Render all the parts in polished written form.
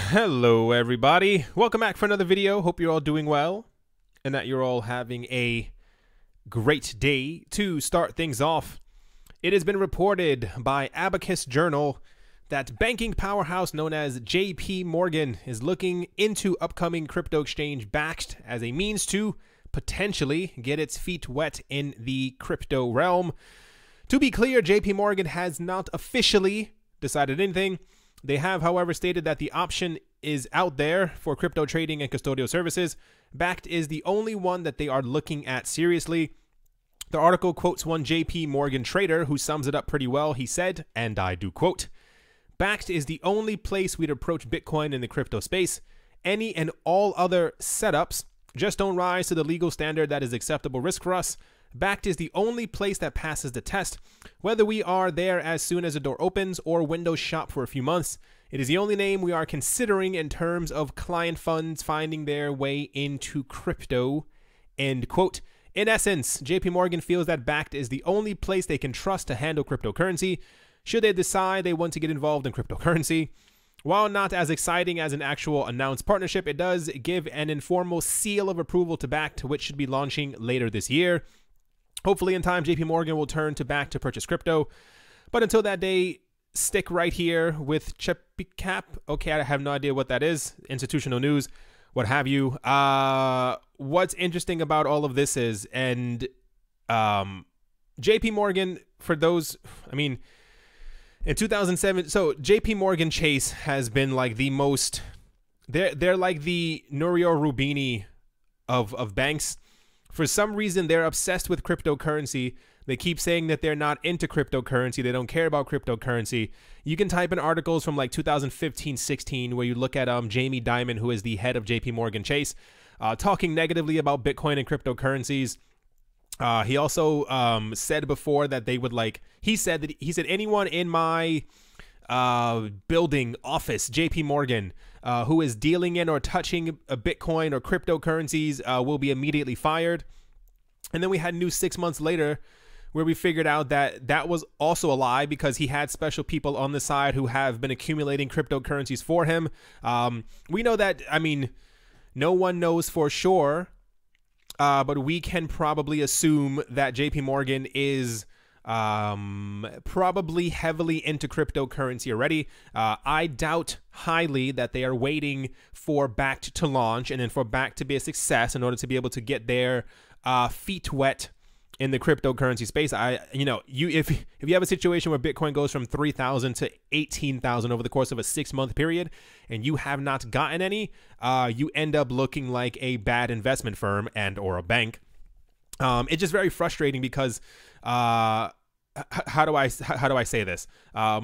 Hello everybody, welcome back for another video. Hope you're all doing well and that you're all having a great day. To start things off, it has been reported by Abacus Journal that banking powerhouse known as JPMorgan is looking into upcoming crypto exchange Bakkt as a means to potentially get its feet wet in the crypto realm. To be clear, JPMorgan has not officially decided anything. They have, however, stated that the option is out there for crypto trading and custodial services. Bakkt is the only one that they are looking at seriously. The article quotes one JPMorgan trader who sums it up pretty well. He said, and I do quote, "Bakkt is the only place we'd approach Bitcoin in the crypto space. Any and all other setups just don't rise to the legal standard that is acceptable risk for us. Bakkt is the only place that passes the test. Whether we are there as soon as the door opens or windows shop for a few months, it is the only name we are considering in terms of client funds finding their way into crypto." End quote. In essence, JPMorgan feels that Bakkt is the only place they can trust to handle cryptocurrency should they decide they want to get involved in cryptocurrency. While not as exciting as an actual announced partnership, it does give an informal seal of approval to Bakkt, which should be launching later this year. Hopefully in time, JPMorgan will turn to Bakkt to purchase crypto. But until that day, stick right here with JPCap. Okay, I have no idea what that is. Institutional news, what have you. What's interesting about all of this is, and JPMorgan, for those, I mean, in 2007, so JPMorgan Chase has been like the most, they're like the Nouriel Roubini of banks. For some reason, they're obsessed with cryptocurrency. They keep saying that they're not into cryptocurrency. They don't care about cryptocurrency. You can type in articles from like 2015-16 where you look at Jamie Dimon, who is the head of JPMorgan Chase, talking negatively about Bitcoin and cryptocurrencies. He also said before that they would like, he said anyone in my building, office, JPMorgan, who is dealing in or touching a Bitcoin or cryptocurrencies will be immediately fired. And then we had news 6 months later where we figured out that that was also a lie because he had special people on the side who have been accumulating cryptocurrencies for him. We know that, I mean, no one knows for sure, but we can probably assume that JPMorgan is probably heavily into cryptocurrency already. I doubt highly that they are waiting for Bakkt to launch and then for Bakkt to be a success in order to be able to get their feet wet in the cryptocurrency space. If you have a situation where Bitcoin goes from 3,000 to 18,000 over the course of a 6-month period and you have not gotten any, you end up looking like a bad investment firm and or a bank. It's just very frustrating because how do I say this?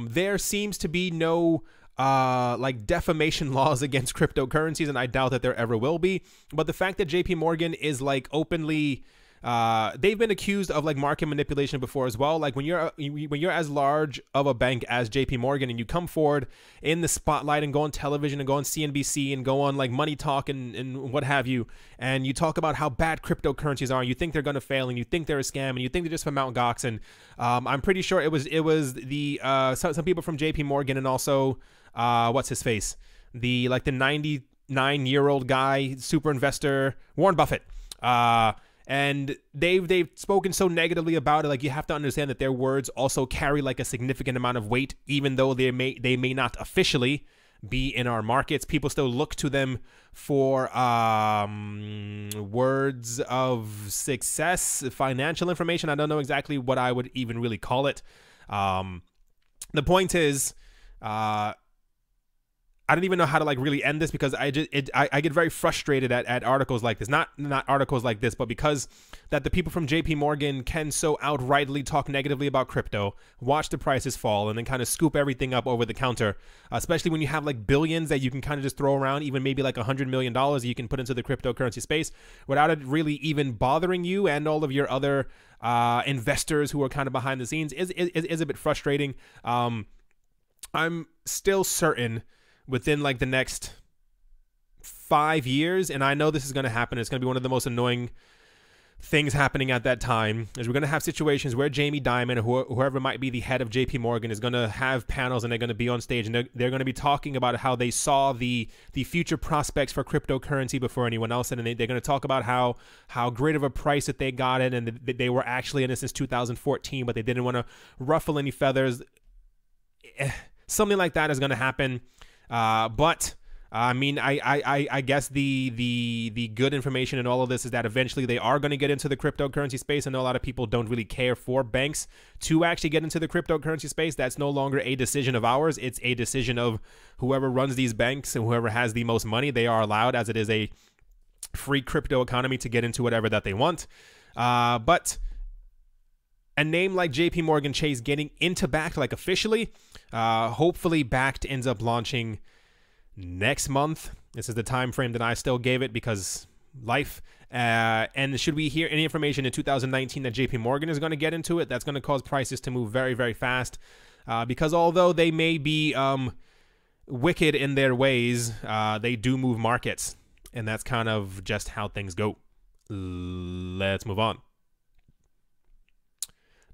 There seems to be no like defamation laws against cryptocurrencies, and I doubt that there ever will be. But the fact that JPMorgan is like openly, they've been accused of like market manipulation before as well. Like when you're as large of a bank as JPMorgan and you come forward in the spotlight and go on television and go on CNBC and go on like Money Talk and what have you, and you talk about how bad cryptocurrencies are, and you think they're going to fail, and you think they're a scam, and you think they're just from Mt. Gox, and I'm pretty sure it was the some people from JPMorgan and also what's his face, the 99-year-old guy, super investor, Warren Buffett. And they've spoken so negatively about it. Like, you have to understand that their words also carry like a significant amount of weight, even though they may not officially be in our markets. People still look to them for words of success, financial information. I don't know exactly what I would even really call it. The point is, I don't even know how to like really end this because I get very frustrated at articles like this. Not articles like this, but because that the people from JPMorgan can so outrightly talk negatively about crypto, watch the prices fall, and then kind of scoop everything up over the counter, especially when you have like billions that you can kind of just throw around, even maybe like $100 million you can put into the cryptocurrency space without it really even bothering you and all of your other investors who are kind of behind the scenes is a bit frustrating. I'm still certain within like the next 5 years, and I know this is going to happen, it's going to be one of the most annoying things happening at that time is we're going to have situations where Jamie Dimon or whoever might be the head of JPMorgan is going to have panels, and they're going to be on stage, and they're going to be talking about how they saw the future prospects for cryptocurrency before anyone else, and they're going to talk about how great of a price that they got it, and that they were actually in it since 2014, but they didn't want to ruffle any feathers. Something like that is going to happen, but I mean, I guess the good information in all of this is that eventually they are going to get into the cryptocurrency space. I know a lot of people don't really care for banks to actually get into the cryptocurrency space. That's no longer a decision of ours. It's a decision of whoever runs these banks and whoever has the most money. They are allowed, as it is a free crypto economy, to get into whatever that they want. But a name like JPMorgan Chase getting into Bakkt, like officially, hopefully Bakkt ends up launching next month. This is the time frame that I still gave it because life. And should we hear any information in 2019 that JPMorgan is going to get into it, that's going to cause prices to move very, very fast. Because although they may be wicked in their ways, they do move markets. And that's kind of just how things go. Let's move on.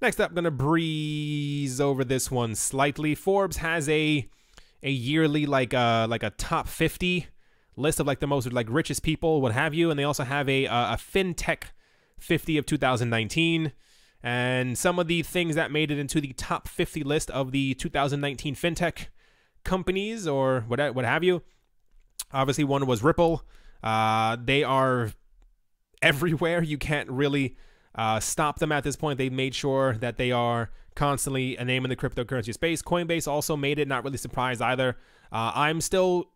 Next up, I'm going to breeze over this one slightly. Forbes has a yearly like a top 50 list of like the most like richest people, what have you, and they also have a fintech 50 of 2019, and some of the things that made it into the top 50 list of the 2019 fintech companies or what have you. Obviously, one was Ripple. They are everywhere. You can't really stop them at this point. They made sure that they are constantly a name in the cryptocurrency space. Coinbase also made it, not really surprised either. I'm still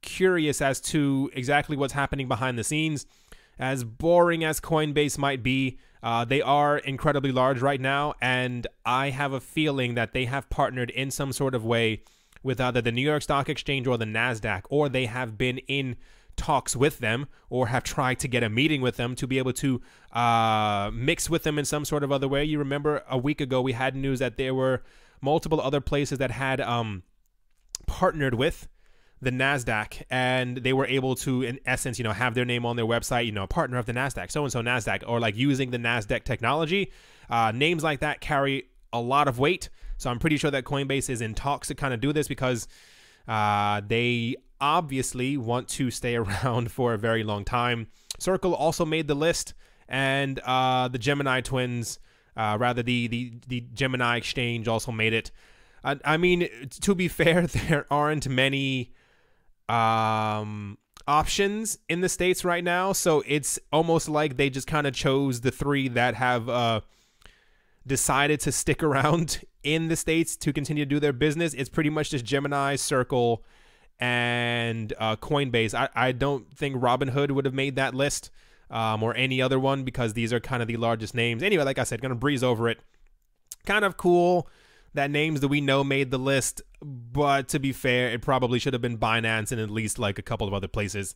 curious as to exactly what's happening behind the scenes. As boring as Coinbase might be, they are incredibly large right now, and I have a feeling that they have partnered in some sort of way with either the New York Stock Exchange or the NASDAQ, or they have been in talks with them or have tried to get a meeting with them to be able to mix with them in some sort of other way. You remember a week ago we had news that there were multiple other places that had partnered with the NASDAQ, and they were able to, in essence, have their name on their website, partner of the NASDAQ, so-and-so NASDAQ, or like using the NASDAQ technology. Names like that carry a lot of weight, so I'm pretty sure that Coinbase is in talks to kind of do this because they obviously want to stay around for a very long time. Circle also made the list, and the Gemini twins, the Gemini exchange also made it. I mean, to be fair, there aren't many options in the States right now, so it's almost like they just kind of chose the three that have decided to stick around in the States to continue to do their business. It's pretty much just Gemini, Circle, and Coinbase. I don't think Robinhood would have made that list, or any other one, because these are kind of the largest names. Anyway, like I said, gonna breeze over it. Kind of cool that names that we know made the list, but to be fair, it probably should have been Binance and at least like a couple of other places.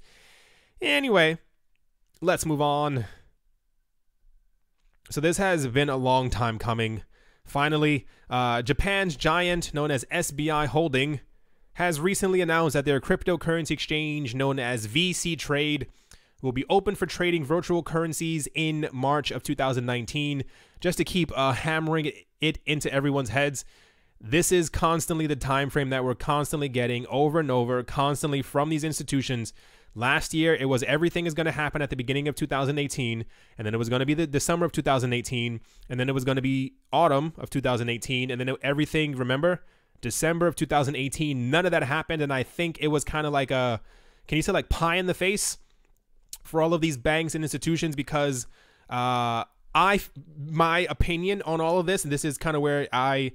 Anyway, let's move on. So this has been a long time coming. Finally, Japan's giant known as SBI Holding has recently announced that their cryptocurrency exchange known as VC Trade will be open for trading virtual currencies in March of 2019. Just to keep hammering it into everyone's heads, this is constantly the time frame that we're constantly getting over and over, constantly from these institutions. Last year, it was everything is going to happen at the beginning of 2018, and then it was going to be the summer of 2018, and then it was going to be autumn of 2018, and then everything, remember? December of 2018, none of that happened, and I think it was kind of like a, can you say like pie in the face for all of these banks and institutions, because my opinion on all of this, and this is kind of where I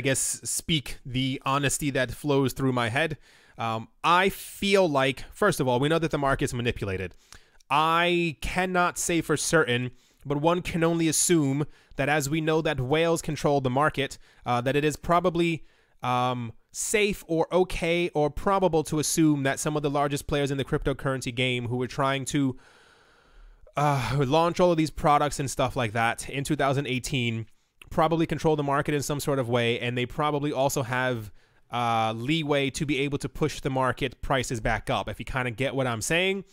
guess speak the honesty that flows through my head. I feel like, first of all, we know that the market's manipulated. I cannot say for certain, but one can only assume that as we know that whales control the market, that it is probably safe or okay or probable to assume that some of the largest players in the cryptocurrency game who were trying to launch all of these products and stuff like that in 2018 probably control the market in some sort of way, and they probably also have leeway to be able to push the market prices back up, if you kind of get what I'm saying.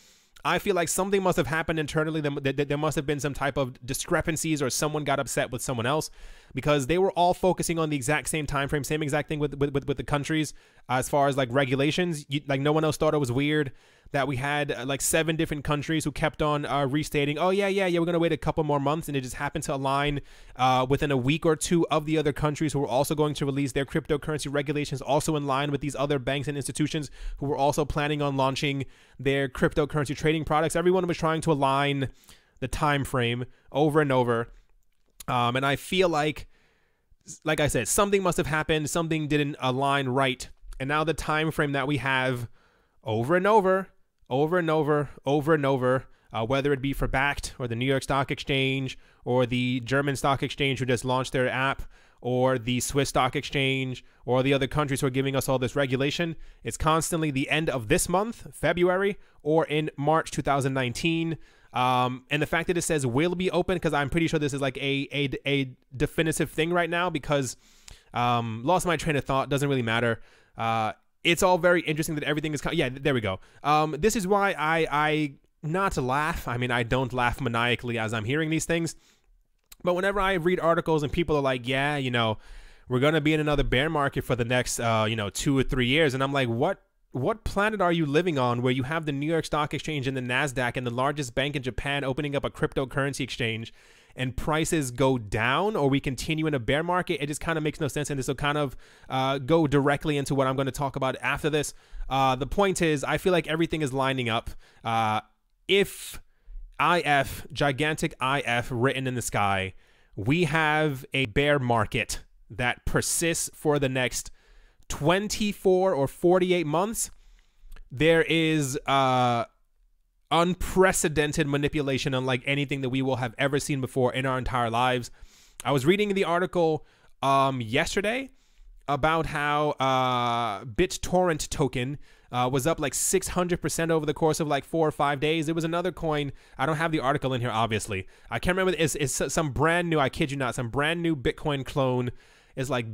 I feel like something must have happened internally. There must have been some type of discrepancies, or someone got upset with someone else, because they were all focusing on the exact same time frame, same exact thing with the countries as far as like regulations. Like no one else thought it was weird that we had like 7 different countries who kept on restating, oh yeah, we're gonna wait a couple more months, and it just happened to align within a week or two of the other countries who were also going to release their cryptocurrency regulations, also in line with these other banks and institutions who were also planning on launching their cryptocurrency trading products. Everyone was trying to align the time frame over and over, and I feel like I said, something must have happened, something didn't align right, and now the time frame that we have over and over, whether it be for Bakkt or the New York Stock Exchange or the German Stock Exchange who just launched their app, or the Swiss Stock Exchange, or the other countries who are giving us all this regulation, it's constantly the end of this month, February, or in March 2019. And the fact that it says will be open, because I'm pretty sure this is like a definitive thing right now, because lost my train of thought, doesn't really matter. It's all very interesting that everything is, yeah, there we go. This is why I not to laugh. I mean, I don't laugh maniacally as I'm hearing these things, but whenever I read articles and people are like, yeah, you know, we're going to be in another bear market for the next, 2 or 3 years. And I'm like, what planet are you living on where you have the New York Stock Exchange and the NASDAQ and the largest bank in Japan opening up a cryptocurrency exchange, and prices go down, or we continue in a bear market? It just kind of makes no sense. And this will kind of go directly into what I'm going to talk about after this. The point is, I feel like everything is lining up. If IF, gigantic IF written in the sky, we have a bear market that persists for the next 24 or 48 months, there is unprecedented manipulation unlike anything that we will have ever seen before in our entire lives. I was reading the article yesterday about how BitTorrent token was up like 600% over the course of like 4 or 5 days. There was another coin. I don't have the article in here, obviously. I can't remember. It's some brand new, I kid you not, some brand new Bitcoin clone. It's like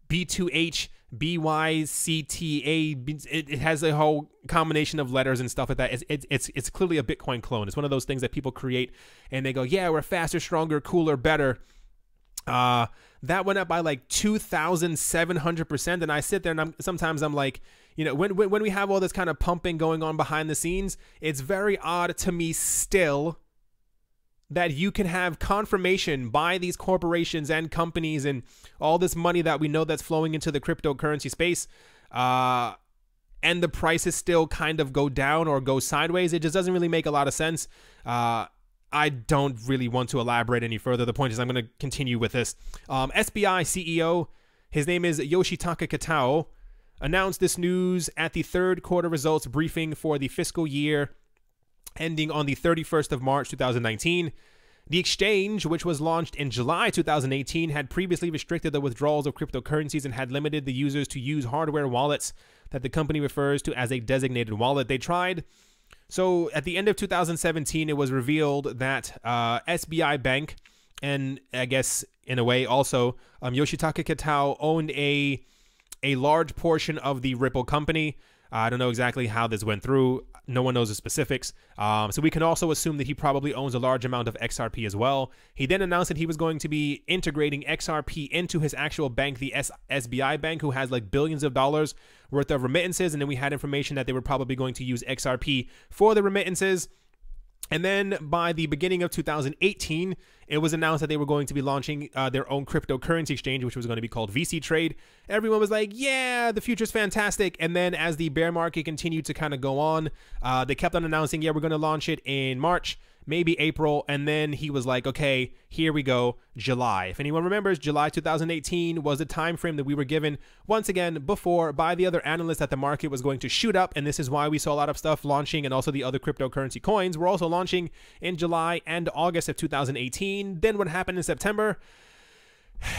B2H, BYCTA. It has a whole combination of letters and stuff like that. It's clearly a Bitcoin clone. It's one of those things that people create and they go, yeah, we're faster, stronger, cooler, better. That went up by like 2,700%. And I sit there and sometimes I'm like, you know, when we have all this kind of pumping going on behind the scenes, it's very odd to me still that you can have confirmation by these corporations and companies and all this money that we know that's flowing into the cryptocurrency space, and the prices still kind of go down or go sideways. It just doesn't really make a lot of sense. I don't really want to elaborate any further. The point is I'm going to continue with this. SBI CEO, his name is Yoshitaka Kitao, announced this news at the third quarter results briefing for the fiscal year ending on the 31st of March 2019. The exchange, which was launched in July 2018, had previously restricted the withdrawals of cryptocurrencies and had limited the users to use hardware wallets that the company refers to as a designated wallet. They tried. So at the end of 2017, it was revealed that SBI Bank, and I guess in a way also Yoshitaka Kitao, owned a large portion of the Ripple company. I don't know exactly how this went through. No one knows the specifics. So we can also assume that he probably owns a large amount of XRP as well. He then announced that he was going to be integrating XRP into his actual bank, the SBI Bank, who has like billions of dollars worth of remittances. And then we had information that they were probably going to use XRP for the remittances. And then by the beginning of 2018, it was announced that they were going to be launching their own cryptocurrency exchange, which was going to be called VC Trade. Everyone was like, yeah, the future's fantastic. And then as the bear market continued to kind of go on, they kept on announcing, yeah, we're going to launch it in March, maybe April. And then he was like, okay, here we go, July. If anyone remembers, July 2018 was the time frame that we were given once again before by the other analysts that the market was going to shoot up. And this is why we saw a lot of stuff launching, and also the other cryptocurrency coins were also launching in July and August of 2018. Then what happened in September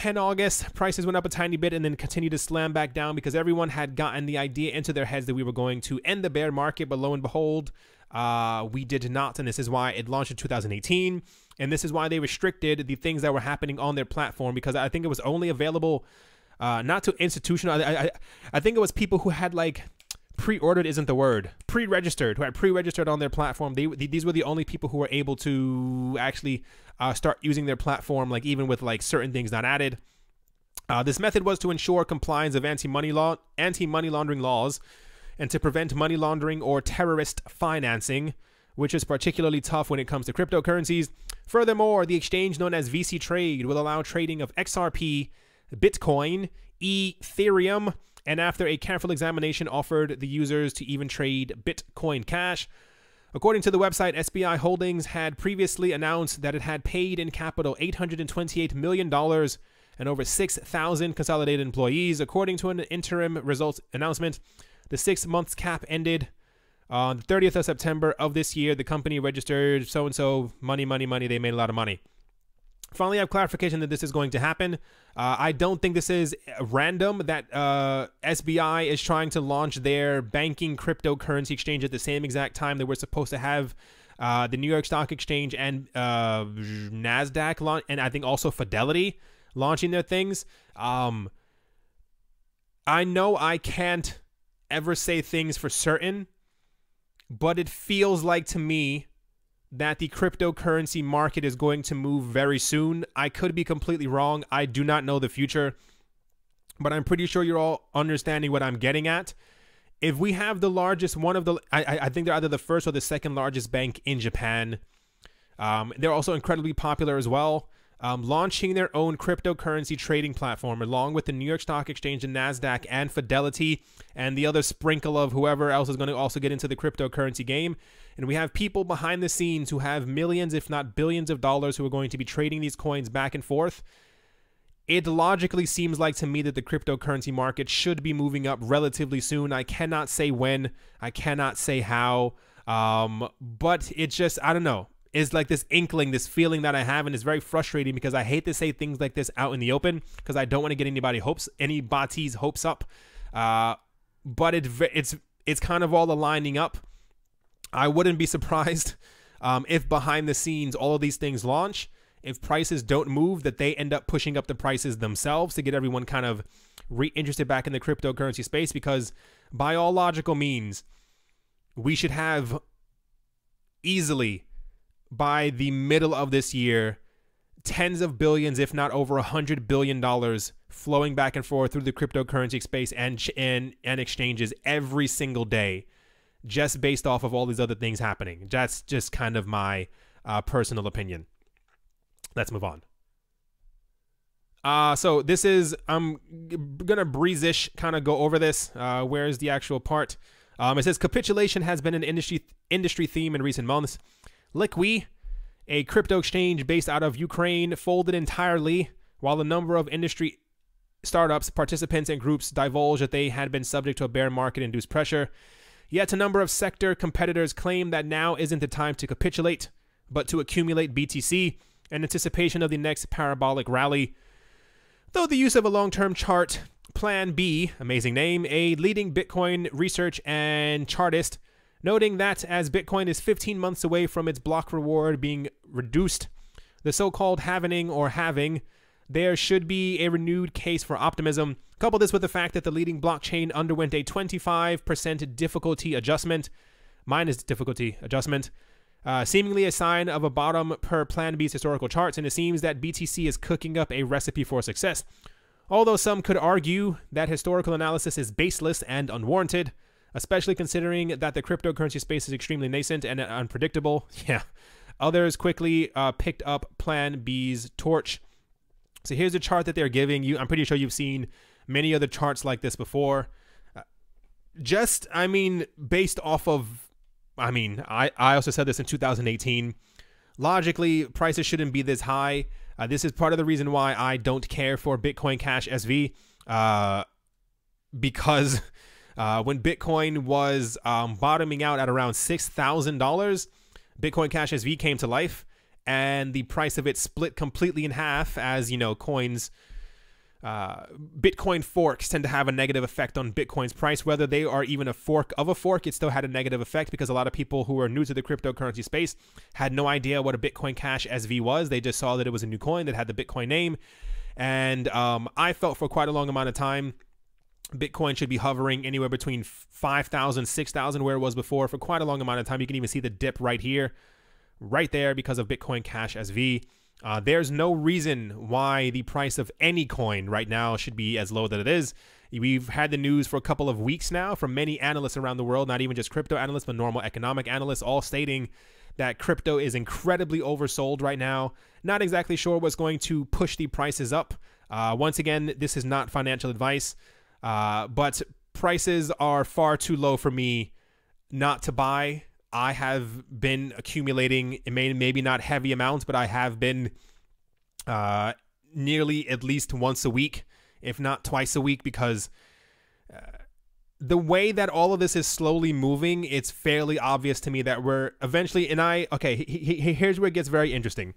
and August, prices went up a tiny bit and then continued to slam back down because everyone had gotten the idea into their heads that we were going to end the bear market. But lo and behold, we did not. And this is why it launched in 2018. And this is why they restricted the things that were happening on their platform, because I think it was only available not to institutional. I think it was people who had like pre-ordered isn't the word, pre-registered, who had pre-registered on their platform. These were the only people who were able to actually start using their platform, like even with like certain things not added. This method was to ensure compliance of anti-money laundering laws and to prevent money laundering or terrorist financing, which is particularly tough when it comes to cryptocurrencies. Furthermore, the exchange known as VC Trade will allow trading of XRP, Bitcoin, Ethereum, and after a careful examination offered the users to even trade Bitcoin Cash. According to the website, SBI Holdings had previously announced that it had paid in capital $828 million and over 6,000 consolidated employees. According to an interim results announcement, the 6 months cap ended on the 30th of September of this year. The company registered so-and-so money. They made a lot of money. Finally, I have clarification that this is going to happen. I don't think this is random that SBI is trying to launch their banking cryptocurrency exchange at the same exact time that we're supposed to have the New York Stock Exchange and NASDAQ launch, and I think also Fidelity launching their things. I know I can't ever say things for certain, but it feels like to me that the cryptocurrency market is going to move very soon. I could be completely wrong. I do not know the future, but I'm pretty sure you're all understanding what I'm getting at. If we have the largest, I think they're either the first or the second largest bank in Japan. They're also incredibly popular as well. Launching their own cryptocurrency trading platform along with the New York Stock Exchange and NASDAQ and Fidelity and the other sprinkle of whoever else is going to also get into the cryptocurrency game. And we have people behind the scenes who have millions, if not billions of dollars who are going to be trading these coins back and forth. It logically seems like to me that the cryptocurrency market should be moving up relatively soon. I cannot say when, I cannot say how, but it's just, I don't know. It's like this inkling, this feeling that I have, and it's very frustrating because I hate to say things like this out in the open because I don't want to get anybody's hopes up. But it's kind of all aligning up. I wouldn't be surprised if behind the scenes all of these things launch. If prices don't move, that they end up pushing up the prices themselves to get everyone kind of reinterested back in the cryptocurrency space, because by all logical means, we should have easily, by the middle of this year, tens of billions, if not over $100 billion flowing back and forth through the cryptocurrency space and exchanges every single day, just based off of all these other things happening. That's just kind of my personal opinion. Let's move on. So this is, I'm gonna breeze-ish kind of go over this. Where's the actual part? It says capitulation has been an industry theme in recent months. Liqui, a crypto exchange based out of Ukraine, folded entirely, while a number of industry startups, participants, and groups divulged that they had been subject to a bear market-induced pressure. Yet a number of sector competitors claim that now isn't the time to capitulate, but to accumulate BTC in anticipation of the next parabolic rally. Though the use of a long-term chart, Plan B, amazing name, a leading Bitcoin research and chartist, noting that as Bitcoin is 15 months away from its block reward being reduced, the so-called halvening or halving, there should be a renewed case for optimism. Couple this with the fact that the leading blockchain underwent a 25% difficulty adjustment, seemingly a sign of a bottom per Plan B's historical charts, and it seems that BTC is cooking up a recipe for success. Although some could argue that historical analysis is baseless and unwarranted, especially considering that the cryptocurrency space is extremely nascent and unpredictable. Yeah, others quickly picked up Plan B's torch. So here's the chart that they're giving you. I'm pretty sure you've seen many other charts like this before. Based off of, I also said this in 2018. Logically, prices shouldn't be this high. This is part of the reason why I don't care for Bitcoin Cash SV, because when Bitcoin was bottoming out at around $6,000, Bitcoin Cash SV came to life, and the price of it split completely in half as, coins, Bitcoin forks tend to have a negative effect on Bitcoin's price. Whether they are even a fork of a fork, it still had a negative effect because a lot of people who are new to the cryptocurrency space had no idea what a Bitcoin Cash SV was. They just saw that it was a new coin that had the Bitcoin name. And I felt for quite a long amount of time Bitcoin should be hovering anywhere between 5,000, 6,000, where it was before, for quite a long amount of time. You can even see the dip right here, right there, because of Bitcoin Cash SV. There's no reason why the price of any coin right now should be as low that it is. We've had the news for a couple of weeks now from many analysts around the world, not even just crypto analysts, but normal economic analysts, all stating that crypto is incredibly oversold right now. Not exactly sure what's going to push the prices up. Once again, this is not financial advice, but prices are far too low for me not to buy. I have been accumulating, maybe not heavy amounts, but I have been nearly at least once a week, if not twice a week, because the way that all of this is slowly moving, it's fairly obvious to me that we're eventually, here's where it gets very interesting.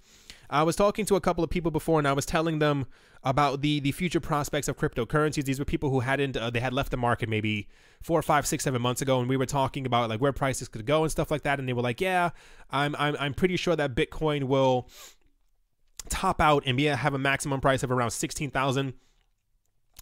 I was talking to a couple of people before, and I was telling them about the future prospects of cryptocurrencies. These were people who they had left the market maybe 4, 5, 6, 7 months ago, and we were talking about like where prices could go and stuff like that. And they were like, "Yeah, I'm pretty sure that Bitcoin will top out and have a maximum price of around 16,000."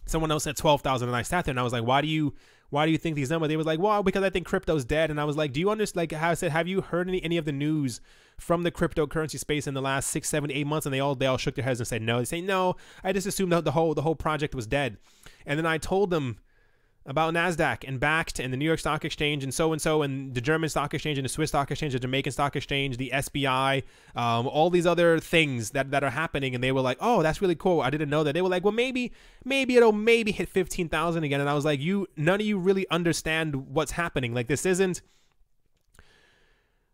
Someone else said 12,000, and I sat there and I was like, "Why do you think these numbers?" They was like, "Well, because I think crypto's dead." And I was like, "Do you understand?" Like how I said, "Have you heard any of the news from the cryptocurrency space in the last 6, 7, 8 months?" And they all shook their heads and said no. They say, "No, I just assumed that the whole project was dead." And then I told them about NASDAQ and Bakkt and the New York Stock Exchange and so and the German Stock Exchange and the Swiss Stock Exchange, the Jamaican Stock Exchange, the SBI, all these other things that are happening. And they were like, "Oh, that's really cool. I didn't know that." They were like, "Well, maybe it'll hit 15,000 again." And I was like, none of you really understand what's happening. Like, this isn't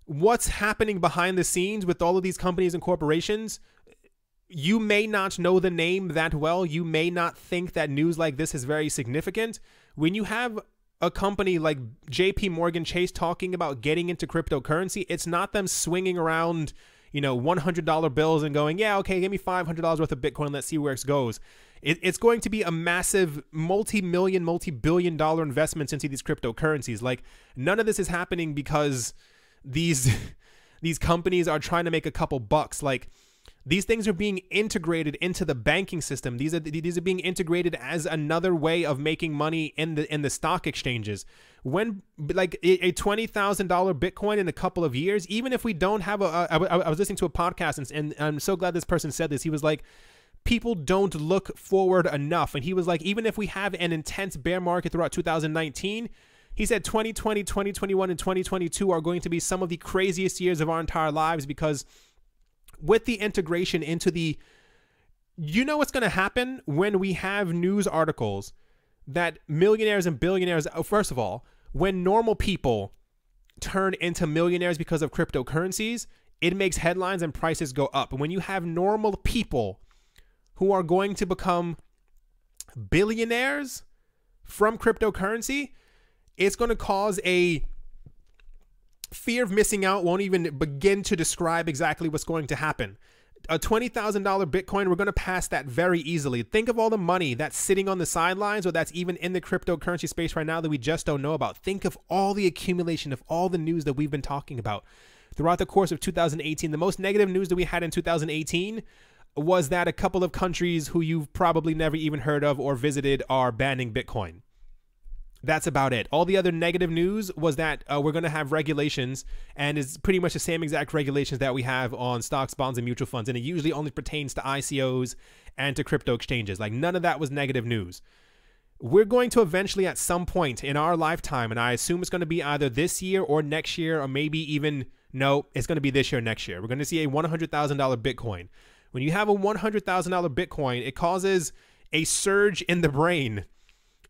what's happening behind the scenes with all of these companies and corporations. You may not know the name that well. You may not think that news like this is very significant. When you have a company like JPMorgan Chase talking about getting into cryptocurrency, it's not them swinging around, $100 bills and going, "Yeah, okay, give me $500 worth of Bitcoin. Let's see where it goes." It's going to be a massive multi-million, multi-billion-dollar investments into these cryptocurrencies. Like, none of this is happening because these companies are trying to make a couple bucks. Like, these things are being integrated into the banking system. These are being integrated as another way of making money in the stock exchanges. When like a $20,000 Bitcoin in a couple of years, even if we don't have I was listening to a podcast and I'm so glad this person said this. He was like, people don't look forward enough. And he was like, even if we have an intense bear market throughout 2019, he said 2020, 2021, and 2022 are going to be some of the craziest years of our entire lives, because with the integration into what's going to happen when we have news articles that millionaires and billionaires, first of all, when normal people turn into millionaires because of cryptocurrencies, it makes headlines and prices go up. And when you have normal people who are going to become billionaires from cryptocurrency, it's going to cause a fear of missing out. Won't even begin to describe exactly what's going to happen. A $20,000 Bitcoin, we're going to pass that very easily. Think of all the money that's sitting on the sidelines, or that's even in the cryptocurrency space right now that we just don't know about. Think of all the accumulation of all the news that we've been talking about throughout the course of 2018. The most negative news that we had in 2018 was that a couple of countries who you've probably never even heard of or visited are banning Bitcoin. That's about it. All the other negative news was that we're going to have regulations, and it's pretty much the same exact regulations that we have on stocks, bonds, and mutual funds. And it usually only pertains to ICOs and to crypto exchanges. Like, none of that was negative news. We're going to eventually, at some point in our lifetime, and I assume it's going to be either this year or next year, or maybe even, no, it's going to be this year or next year. We're going to see a $100,000 Bitcoin. When you have a $100,000 Bitcoin, it causes a surge in the brain.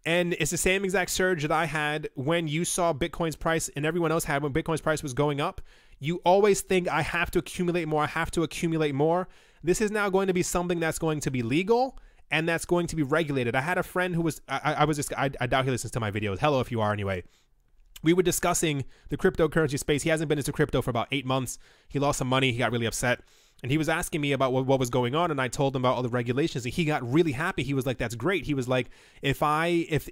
And it's the same exact surge that I had when you saw Bitcoin's price and everyone else had when Bitcoin's price was going up. You always think, I have to accumulate more. I have to accumulate more. This is now going to be something that's going to be legal and that's going to be regulated. I had a friend who was, I doubt he listens to my videos. Hello, if you are anyway. We were discussing the cryptocurrency space. He hasn't been into crypto for about 8 months. He lost some money. He got really upset. And he was asking me about what was going on, and I told him about all the regulations, and he got really happy. He was like, "That's great." He was like, "If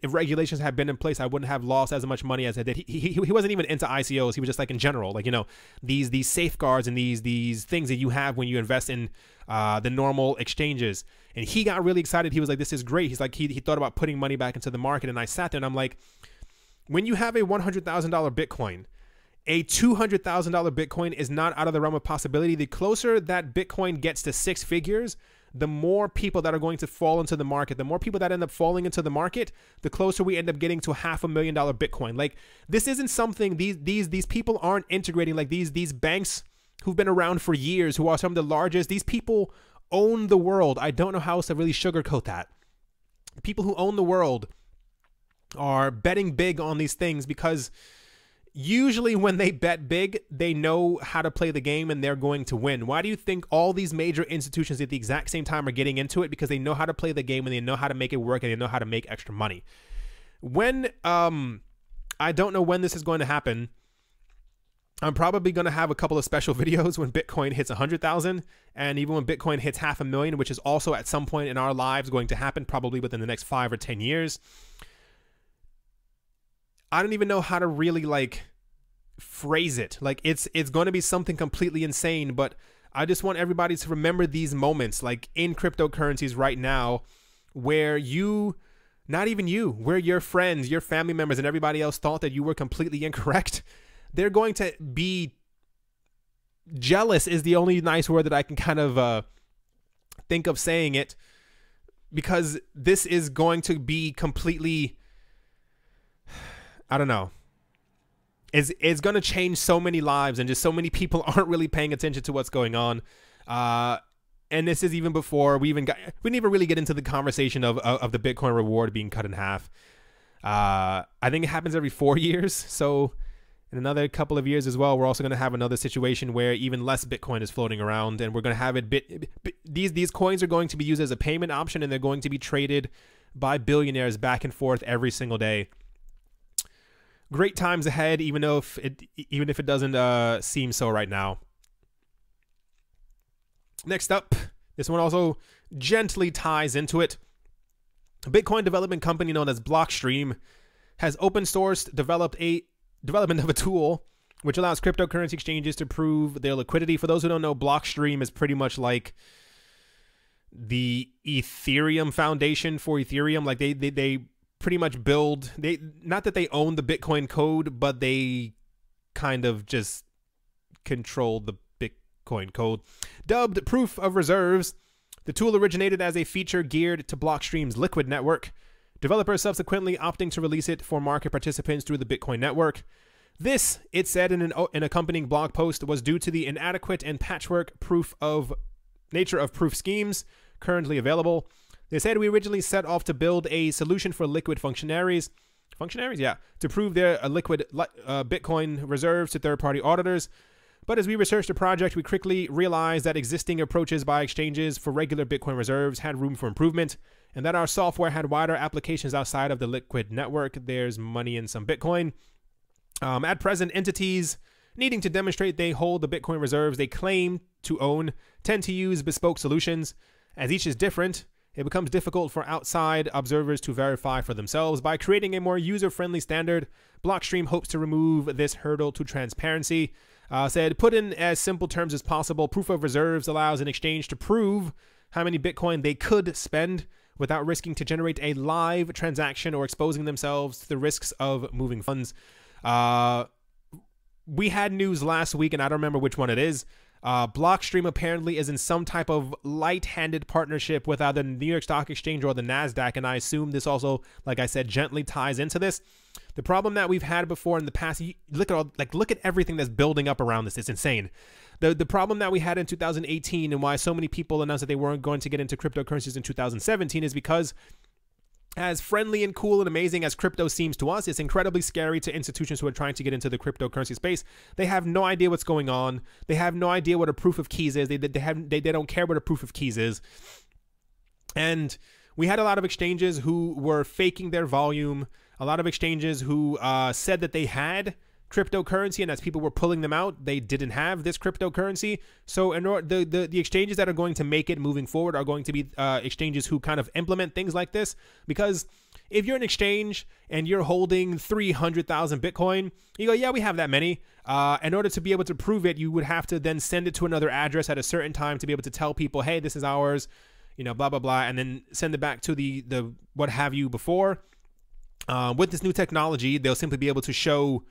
regulations had been in place, I wouldn't have lost as much money as I did." He wasn't even into ICOs. He was just like in general, like, you know, these safeguards and these things that you have when you invest in the normal exchanges. And he got really excited. He was like, "This is great." He's like, he thought about putting money back into the market, and I sat there and I'm like, when you have a $100,000 Bitcoin, a $200,000 Bitcoin is not out of the realm of possibility. The closer that Bitcoin gets to 6 figures, the more people that are going to fall into the market, the more people that end up falling into the market, the closer we end up getting to $500,000 Bitcoin. Like, this isn't something these people aren't integrating. Like these banks who've been around for years, who are some of the largest, these people own the world. I don't know how else to really sugarcoat that. People who own the world are betting big on these things because usually when they bet big, they know how to play the game and they're going to win. Why do you think all these major institutions at the exact same time are getting into it? Because they know how to play the game and they know how to make it work and they know how to make extra money. When, I don't know when this is going to happen. I'm probably going to have a couple of special videos when Bitcoin hits 100,000 and even when Bitcoin hits 500,000, which is also at some point in our lives going to happen, probably within the next 5 or 10 years. I don't even know how to really like phrase it. Like it's going to be something completely insane, but I just want everybody to remember these moments like in cryptocurrencies right now where you, not even you, where your friends, your family members and everybody else thought that you were completely incorrect. They're going to be jealous is the only nice word that I can kind of think of saying it, because this is going to be completely, I don't know. It's going to change so many lives and just so many people aren't really paying attention to what's going on. And this is even before we didn't even really get into the conversation of the Bitcoin reward being cut in half. I think it happens every 4 years. So in another couple of years as well, we're also going to have another situation where even less Bitcoin is floating around, and we're going to have it. These coins are going to be used as a payment option, and they're going to be traded by billionaires back and forth every single day. Great times ahead, even if it doesn't seem so right now. Next up, this one also gently ties into it. A Bitcoin development company known as Blockstream has open sourced development of a tool which allows cryptocurrency exchanges to prove their liquidity. For those who don't know, Blockstream is pretty much like the Ethereum foundation for Ethereum. Like they pretty much build, not that they own the Bitcoin code, but they kind of just control the Bitcoin code. Dubbed Proof of Reserves, the tool originated as a feature geared to Blockstream's Liquid network, developers subsequently opting to release it for market participants through the Bitcoin network. This, it said in an accompanying blog post, was due to the inadequate and patchwork nature of proof schemes currently available. They said, we originally set off to build a solution for liquid functionaries, to prove their liquid Bitcoin reserves to third-party auditors. But as we researched the project, we quickly realized that existing approaches by exchanges for regular Bitcoin reserves had room for improvement, and that our software had wider applications outside of the liquid network. There's money in some Bitcoin. At present, entities needing to demonstrate they hold the Bitcoin reserves they claim to own tend to use bespoke solutions. As each is different, it becomes difficult for outside observers to verify for themselves. By creating a more user-friendly standard, Blockstream hopes to remove this hurdle to transparency. Said, put in as simple terms as possible, proof of reserves allows an exchange to prove how many Bitcoin they could spend without risking to generate a live transaction or exposing themselves to the risks of moving funds. We had news last week, and I don't remember which one it is. Blockstream apparently is in some type of light-handed partnership with either the New York Stock Exchange or the NASDAQ, and I assume this also, like I said, gently ties into this. The problem that we've had before in the past, look at everything that's building up around this. It's insane. The problem that we had in 2018 and why so many people announced that they weren't going to get into cryptocurrencies in 2017 is because, as friendly and cool and amazing as crypto seems to us, it's incredibly scary to institutions who are trying to get into the cryptocurrency space. They have no idea what's going on. They have no idea what a proof of keys is. They don't care what a proof of keys is. And we had a lot of exchanges who were faking their volume. A lot of exchanges who said that they had cryptocurrency, and as people were pulling them out, they didn't have this cryptocurrency. So in order, the exchanges that are going to make it moving forward are going to be exchanges who kind of implement things like this. Because if you're an exchange and you're holding 300,000 Bitcoin, you go, yeah, we have that many. In order to be able to prove it, you would have to then send it to another address at a certain time to be able to tell people, hey, this is ours, you know, blah, blah, blah, and then send it back to the what have you before. With this new technology, they'll simply be able to show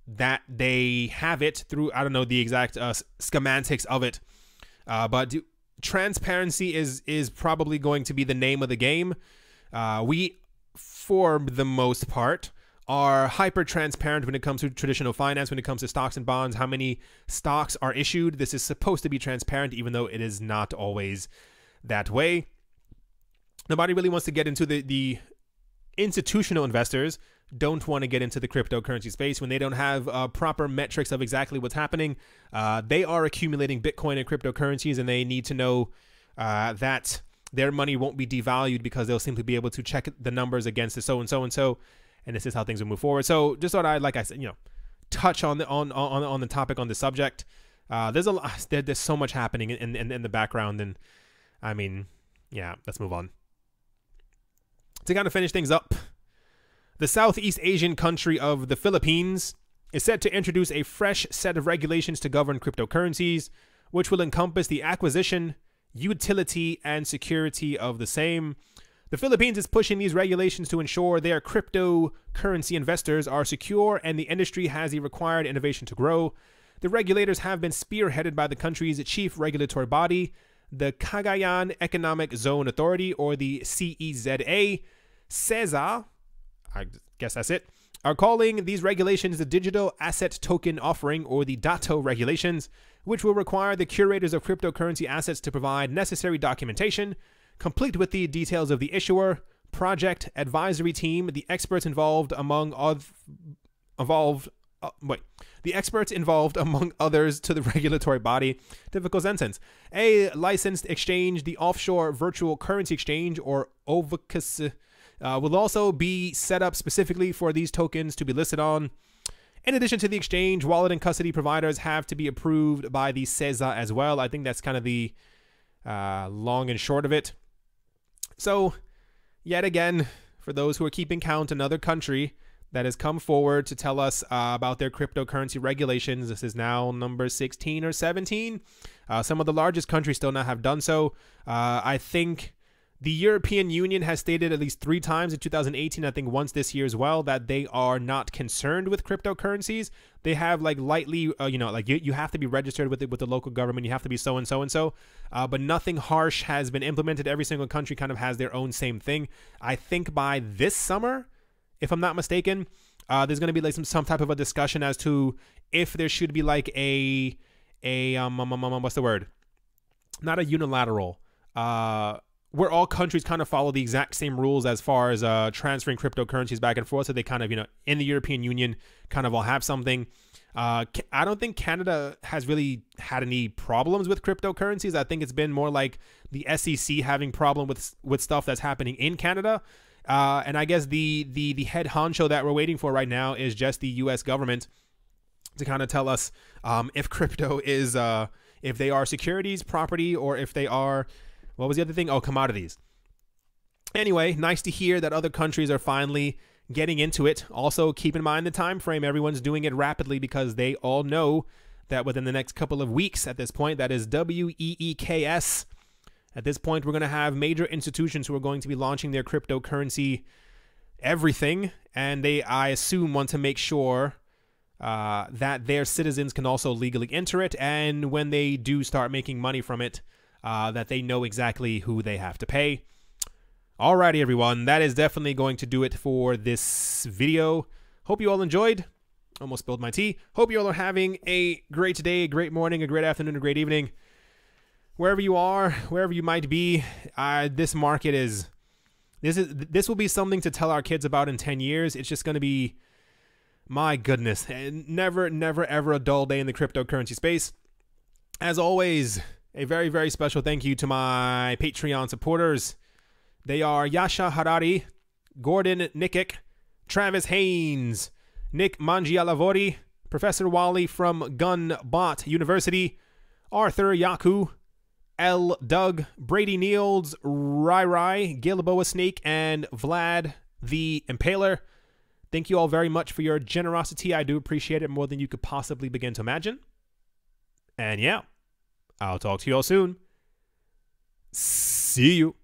that they have it through, I don't know the exact schematics of it, but transparency is probably going to be the name of the game. We, for the most part, are hyper transparent when it comes to traditional finance, when it comes to stocks and bonds, how many stocks are issued. This is supposed to be transparent, even though it is not always that way. Nobody really wants to get into the institutional investors don't want to get into the cryptocurrency space when they don't have proper metrics of exactly what's happening. They are accumulating Bitcoin and cryptocurrencies, and they need to know that their money won't be devalued because they'll simply be able to check the numbers against the so and so and so, and this is how things will move forward. So just thought I'd, like I said, you know, touch on the topic, on the subject. There's a lot. There's so much happening in the background, and I mean, yeah, let's move on. To kind of finish things up, the Southeast Asian country of the Philippines is set to introduce a fresh set of regulations to govern cryptocurrencies, which will encompass the acquisition, utility, and security of the same. The Philippines is pushing these regulations to ensure their cryptocurrency investors are secure and the industry has the required innovation to grow. The regulators have been spearheaded by the country's chief regulatory body, the Cagayan Economic Zone Authority, or the CEZA. CEZA, I guess that's it, are calling these regulations the Digital Asset Token Offering, or the DATO regulations, which will require the curators of cryptocurrency assets to provide necessary documentation, complete with the details of the issuer, project, advisory team, the experts involved among others to the regulatory body. Difficult sentence. A licensed exchange, the Offshore Virtual Currency Exchange, or OVCS, will also be set up specifically for these tokens to be listed on. In addition to the exchange, wallet and custody providers have to be approved by the CEZA as well. I think that's kind of the long and short of it. So, yet again, for those who are keeping count, another country that has come forward to tell us about their cryptocurrency regulations. This is now number 16 or 17. Some of the largest countries still not have done so. I think the European Union has stated at least 3 times in 2018, I think once this year as well, that they are not concerned with cryptocurrencies. They have like lightly, like you have to be registered with the local government. You have to be so and so and so. But nothing harsh has been implemented. Every single country kind of has their own same thing. I think by this summer, if I'm not mistaken, there's going to be like some type of a discussion as to if there should be like a what's the word? Not a unilateral, where all countries kind of follow the exact same rules as far as transferring cryptocurrencies back and forth. So they kind of, in the European Union kind of all have something. I don't think Canada has really had any problems with cryptocurrencies. I think it's been more like the SEC having problem with stuff that's happening in Canada. And I guess the head honcho that we're waiting for right now is just the U.S. government to kind of tell us if crypto is, if they are securities, property, or if they are, what was the other thing? Oh, commodities. Anyway, nice to hear that other countries are finally getting into it. Also, keep in mind the time frame. Everyone's doing it rapidly because they all know that within the next couple of weeks at this point, that is WEEKS. At this point, we're going to have major institutions who are going to be launching their cryptocurrency everything, and they, I assume, want to make sure that their citizens can also legally enter it, and when they do start making money from it, that they know exactly who they have to pay. Alrighty, everyone, that is definitely going to do it for this video. Hope you all enjoyed. Almost spilled my tea. Hope you all are having a great day, a great morning, a great afternoon, a great evening. Wherever you are, wherever you might be, this market is, this will be something to tell our kids about in 10 years. It's just going to be, my goodness, never, ever a dull day in the cryptocurrency space. As always, a very, very special thank you to my Patreon supporters. They are Yasha Harari, Gordon Nikic, Travis Haynes, Nick Mangialavori, Professor Wally from Gunbot University, Arthur Yaku, L. Doug, Brady Niels, Rai, Gilboa Snake, and Vlad the Impaler. Thank you all very much for your generosity. I do appreciate it more than you could possibly begin to imagine. And yeah, I'll talk to you all soon. See you.